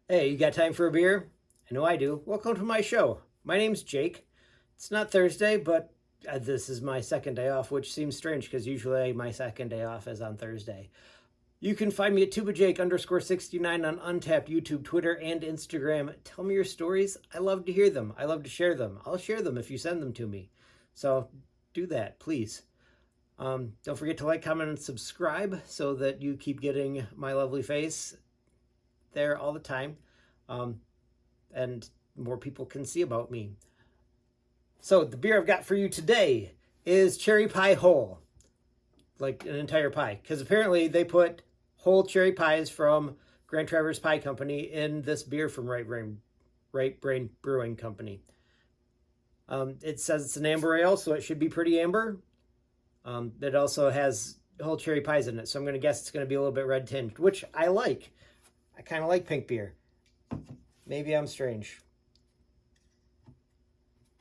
Hey, you got time for a beer? I know I do. Welcome to my show. My name's Jake. It's not Thursday, but this is my second day off, which seems strange because usually my second day off is on Thursday. You can find me at tubajake_69 on Untapped, YouTube, Twitter, and Instagram. Tell me your stories. I love to hear them. I love to share them. I'll share them if you send them to me. So do that, please. Don't forget to like, comment, and subscribe so that you keep getting my lovely face there all the time. And more people can see about me. So the beer I've got for you today is cherry pie whole, like an entire pie, because apparently they put whole cherry pies from Grand Traverse Pie Company in this beer from Right Brain Brewing Company. It says it's an amber ale, so it should be pretty amber. It also has whole cherry pies in it, so I'm going to guess it's going to be a little bit red tinged, which I like. I kind of like pink beer. Maybe I'm strange.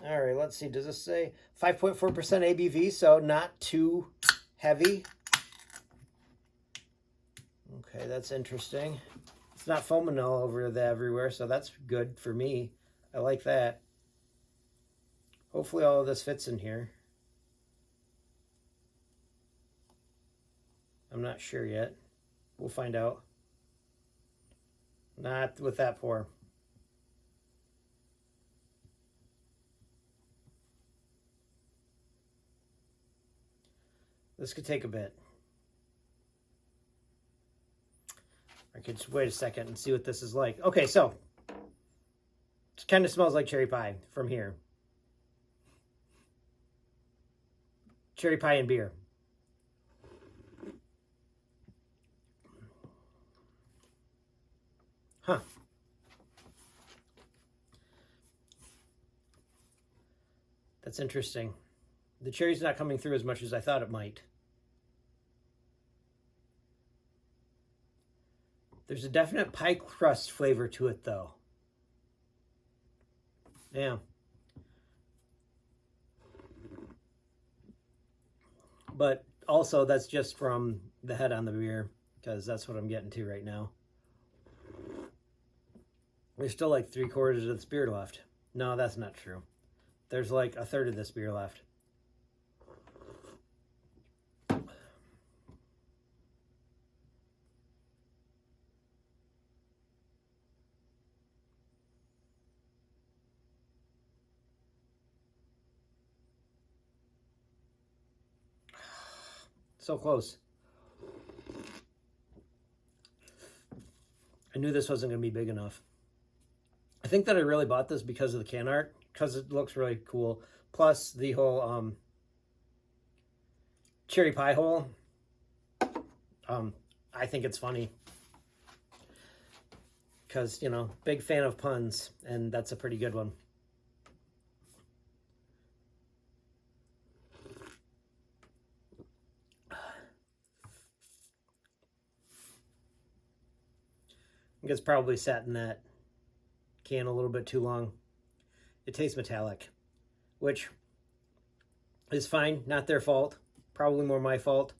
All right, let's see. Does this say 5.4% ABV, so not too heavy? Okay, that's interesting. It's not foaming all over everywhere, so that's good for me. I like that. Hopefully all of this fits in here. I'm not sure yet. We'll find out. Not with that pour. This could take a bit. I could just wait a second and see what this is like. Okay, so it kind of smells like cherry pie from here. Cherry pie and beer. Huh. That's interesting. The cherry's not coming through as much as I thought it might. There's a definite pie crust flavor to it, though. Yeah. But also, that's just from the head on the beer, because that's what I'm getting to right now. There's still like 3/4 of this beer left. No, that's not true. There's like 1/3 of this beer left. So close. I knew this wasn't going to be big enough. I think that I really bought this because of the can art, because it looks really cool. Plus the whole cherry pie hole. I think it's funny. Because, you know, big fan of puns, and that's a pretty good one. I think it's probably sat in that can a little bit too long. It tastes metallic, which is fine, not their fault. Probably more my fault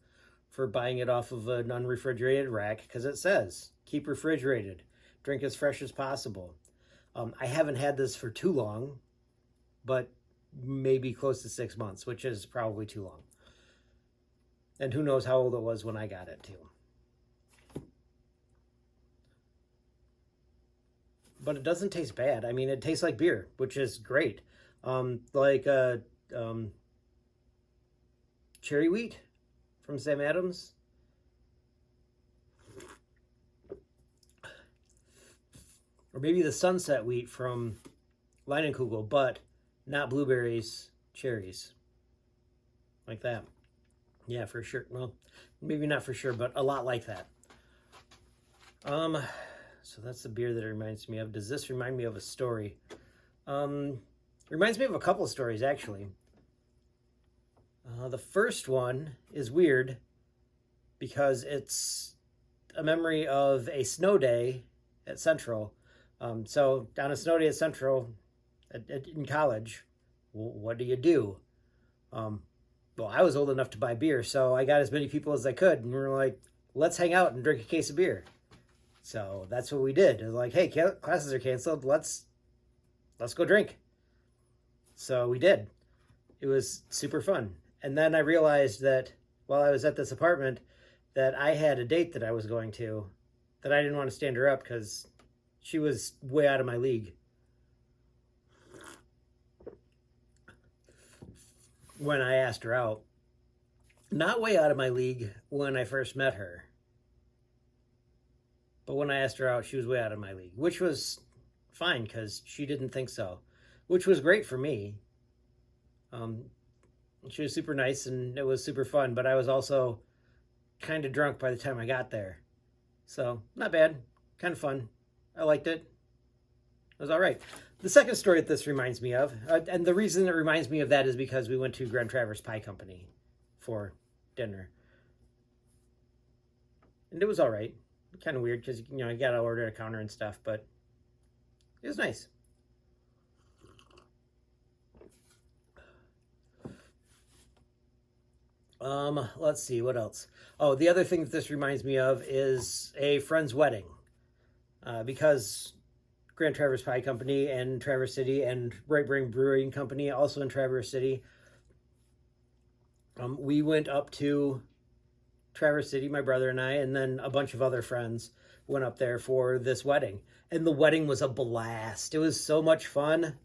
for buying it off of an unrefrigerated rack, because it says keep refrigerated, drink as fresh as possible. I haven't had this for too long, but maybe close to 6 months, which is probably too long. And who knows how old it was when I got it too. But it doesn't taste bad. I mean, it tastes like beer, which is great. Like cherry wheat from Sam Adams. Or maybe the sunset wheat from Leinenkugel, but not blueberries, cherries. Like that. Yeah, for sure. Well, maybe not for sure, but a lot like that. So that's the beer that it reminds me of. Does this remind me of a story? Reminds me of a couple of stories, actually. The first one is weird because it's a memory of a snow day at Central. So on a snow day at Central in college, what do you do? Well, I was old enough to buy beer, so I got as many people as I could, and we were like, let's hang out and drink a case of beer. So that's what we did. It was like, hey, classes are canceled. Let's go drink. So we did. It was super fun. And then I realized that while I was at this apartment that I had a date that I was going to, that I didn't want to stand her up because she was way out of my league. When I asked her out, not way out of my league when I first met her, but when I asked her out, she was way out of my league, which was fine because she didn't think so, which was great for me. She was super nice and it was super fun, but I was also kind of drunk by the time I got there. So not bad, kind of fun. I liked it. It was all right. The second story that this reminds me of, and the reason it reminds me of that is because we went to Grand Traverse Pie Company for dinner. And it was all right. Kind of weird because, you know, I got to order at a counter and stuff, but it was nice. Let's see, what else? Oh, the other thing that this reminds me of is a friend's wedding. Because Grand Traverse Pie Company and Traverse City and Right Brain Brewing Company, also in Traverse City, we went up to Traverse City, my brother and I, and then a bunch of other friends went up there for this wedding. And the wedding was a blast. It was so much fun.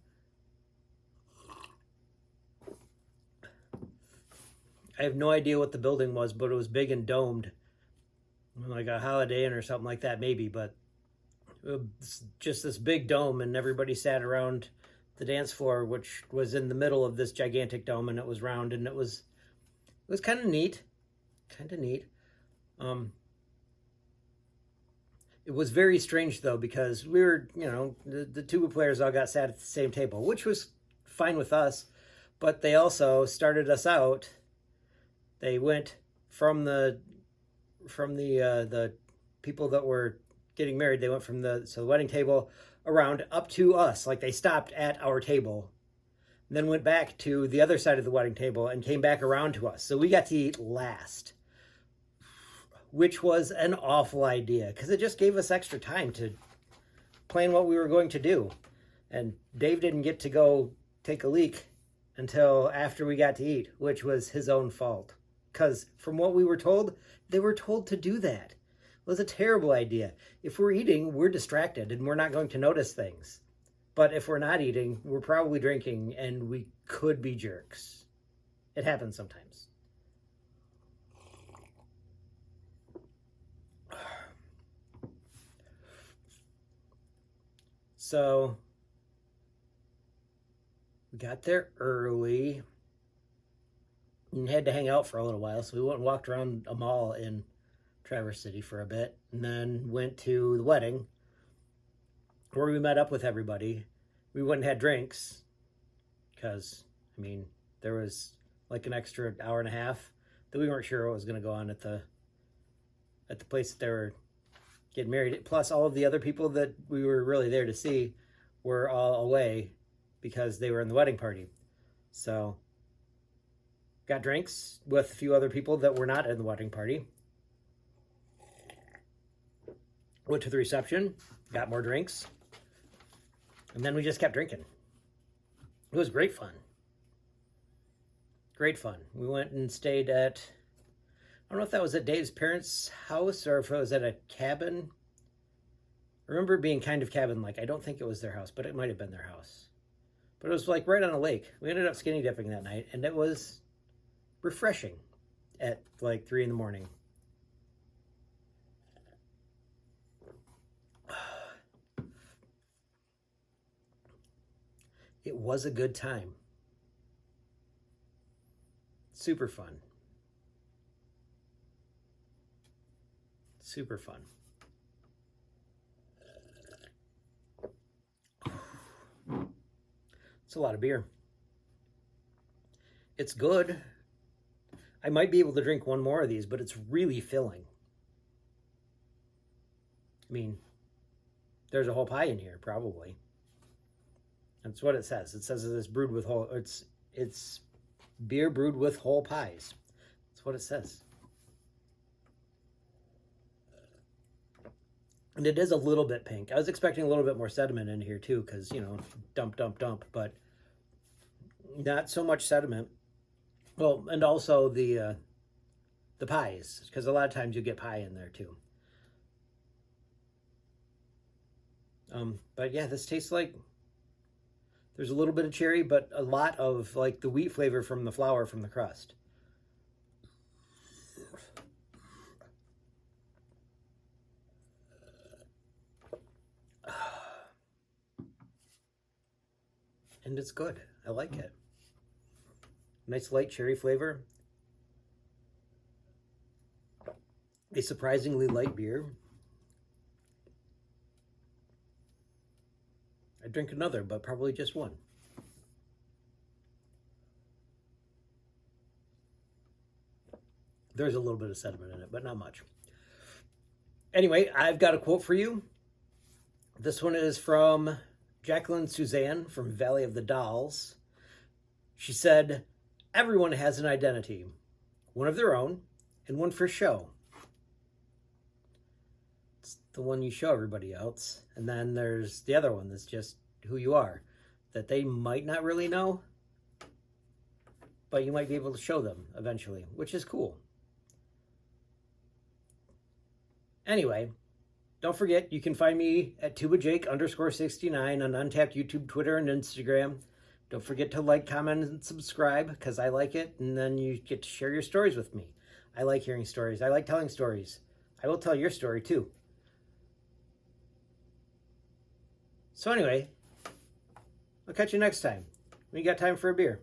I have no idea what the building was, but it was big and domed. Like a Holiday Inn or something like that, maybe, but it was just this big dome, and everybody sat around the dance floor, which was in the middle of this gigantic dome, and it was round, and it was kind of neat. It was very strange, though, because we were, you know, the tuba players all got sat at the same table, which was fine with us, but they also started us out. They went from the people that were getting married. They went from the wedding table around up to us. Like they stopped at our table, and then went back to the other side of the wedding table and came back around to us. So we got to eat last, which was an awful idea because it just gave us extra time to plan what we were going to do. And Dave didn't get to go take a leak until after we got to eat, which was his own fault. Because from what we were told, they were told to do that. It was a terrible idea. If we're eating, we're distracted and we're not going to notice things. But if we're not eating, we're probably drinking and we could be jerks. It happens sometimes. So we got there early and had to hang out for a little while. So we went and walked around a mall in Traverse City for a bit, and then went to the wedding where we met up with everybody. We went and had drinks because, I mean, there was like an extra hour and a half that we weren't sure what was going to go on at the place that they were getting married. Plus, all of the other people that we were really there to see were all away because they were in the wedding party. So got drinks with a few other people that were not in the wedding party. Went to the reception, got more drinks, and then we just kept drinking. It was great fun. Great fun. We went and stayed at, I don't know if that was at Dave's parents' house or if it was at a cabin. I remember it being kind of cabin-like. I don't think it was their house, but it might have been their house. But it was like right on a lake. We ended up skinny dipping that night, and it was refreshing at like 3 in the morning. It was a good time. Super fun. Super fun. It's a lot of beer. It's good. I might be able to drink one more of these, but it's really filling. I mean, there's a whole pie in here, probably. That's what it says. It says it's brewed with whole. It's beer brewed with whole pies. That's what it says. And it is a little bit pink. I was expecting a little bit more sediment in here too, because, you know, dump, but not so much sediment. Well, and also the pies, because a lot of times you get pie in there too. But yeah, this tastes like there's a little bit of cherry, but a lot of like the wheat flavor from the flour from the crust. And it's good. I like it. Nice light cherry flavor. A surprisingly light beer. I'd drink another, but probably just one. There's a little bit of sediment in it, but not much. Anyway, I've got a quote for you. This one is from Jacqueline Suzanne from Valley of the Dolls. She said, "Everyone has an identity, one of their own and one for show. It's the one you show everybody else. And then there's the other one that's just who you are, that they might not really know, but you might be able to show them eventually, which is cool." Anyway, don't forget, you can find me at tubajake_69 on Untapped YouTube, Twitter, and Instagram. Don't forget to like, comment, and subscribe, because I like it, and then you get to share your stories with me. I like hearing stories. I like telling stories. I will tell your story, too. So anyway, I'll catch you next time. We got time for a beer.